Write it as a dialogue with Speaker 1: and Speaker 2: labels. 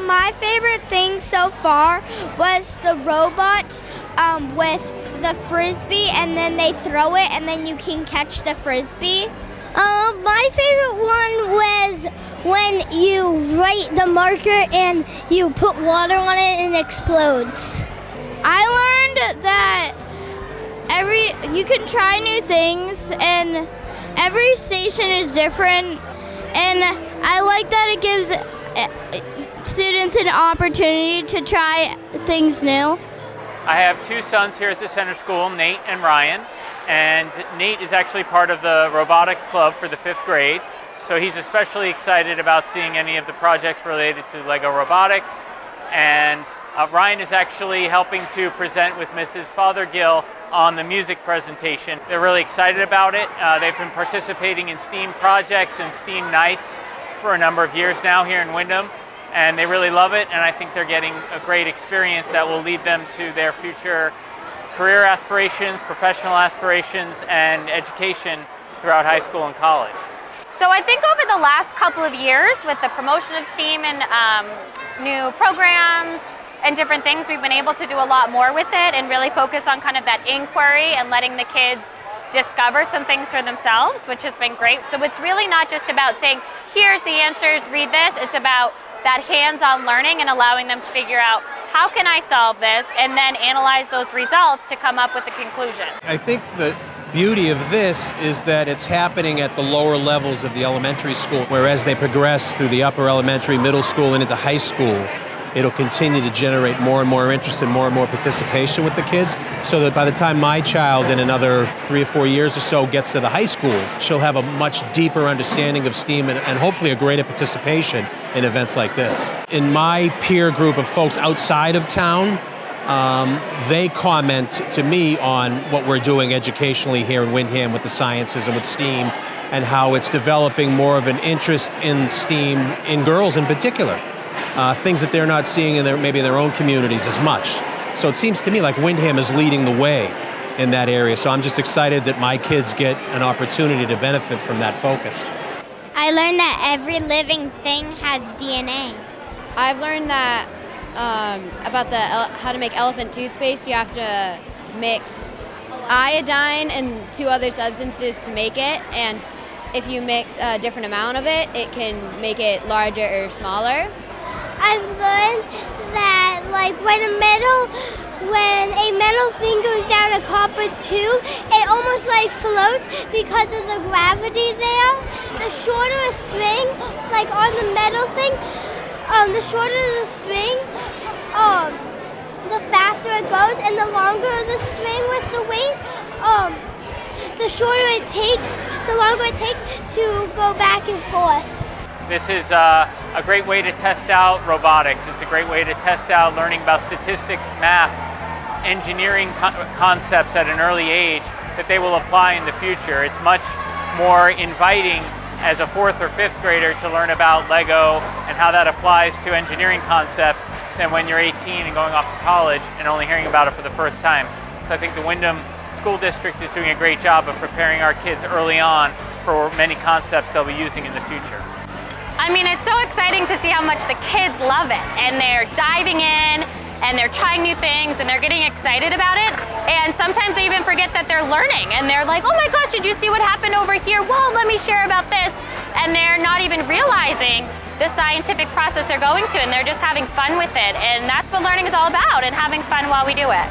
Speaker 1: My favorite thing so far was the robot with the frisbee, and then they throw it, and then you can catch the frisbee. My favorite one was when you write the marker and you put water on it and it explodes. I learned that you can try new things, and every station is different, and I like that it gives students an opportunity to try things new.
Speaker 2: I have two sons here at the center school, Nate and Ryan, and Nate is actually part of the robotics club for the 5th grade, so he's especially excited about seeing any of the projects related to Lego robotics, and Ryan is actually helping to present with Mrs. Fothergill on the music presentation. They're really excited about it. They've been participating in STEAM projects and STEAM nights for a number of years now here in Windham, and they really love it, and I think they're getting a great experience that will lead them to their future career aspirations, professional aspirations, and education throughout high school and college.
Speaker 3: So I think over the last couple of years, with the promotion of STEAM and new programs and different things, we've been able to do a lot more with it and really focus on kind of that inquiry and letting the kids discover some things for themselves, which has been great. So it's really not just about saying, here's the answers, read this. It's about that hands-on learning and allowing them to figure out, how can I solve this, and then analyze those results to come up with a conclusion.
Speaker 4: I think the beauty of this is that it's happening at the lower levels of the elementary school, whereas they progress through the upper elementary, middle school, and into high school, it'll continue to generate more and more interest and more participation with the kids, so that by the time my child in another 3 or 4 years or so gets to the high school, she'll have a much deeper understanding of STEAM and hopefully a greater participation in events like this. In my peer group of folks outside of town, they comment to me on what we're doing educationally here in Windham with the sciences and with STEAM, and how it's developing more of an interest in STEAM in girls in particular. Things that they're not seeing in maybe in their own communities as much. So it seems to me like Windham is leading the way in that area. So I'm just excited that my kids get an opportunity to benefit from that focus.
Speaker 1: I learned that every living thing has DNA.
Speaker 5: I've learned that about how to make elephant toothpaste. You have to mix iodine and 2 other substances to make it, and if you mix a different amount of it, it can make it larger or smaller.
Speaker 1: I've learned that when a metal thing goes down a copper tube, it almost floats because of the gravity there. The shorter a string, on the metal thing, the shorter the string, the faster it goes, and the longer the string with the weight, the longer it takes to go back and forth.
Speaker 2: This is a great way to test out robotics. It's a great way to test out learning about statistics, math, engineering concepts at an early age that they will apply in the future. It's much more inviting as a 4th or 5th grader to learn about Lego and how that applies to engineering concepts than when you're 18 and going off to college and only hearing about it for the first time. So I think the Windham School District is doing a great job of preparing our kids early on for many concepts they'll be using in the future.
Speaker 3: I mean, it's so exciting to see how much the kids love it, and they're diving in, and they're trying new things, and they're getting excited about it, and sometimes they even forget that they're learning, and they're like, oh my gosh, did you see what happened over here? Well, let me share about this, and they're not even realizing the scientific process they're going to, and they're just having fun with it, and that's what learning is all about, and having fun while we do it.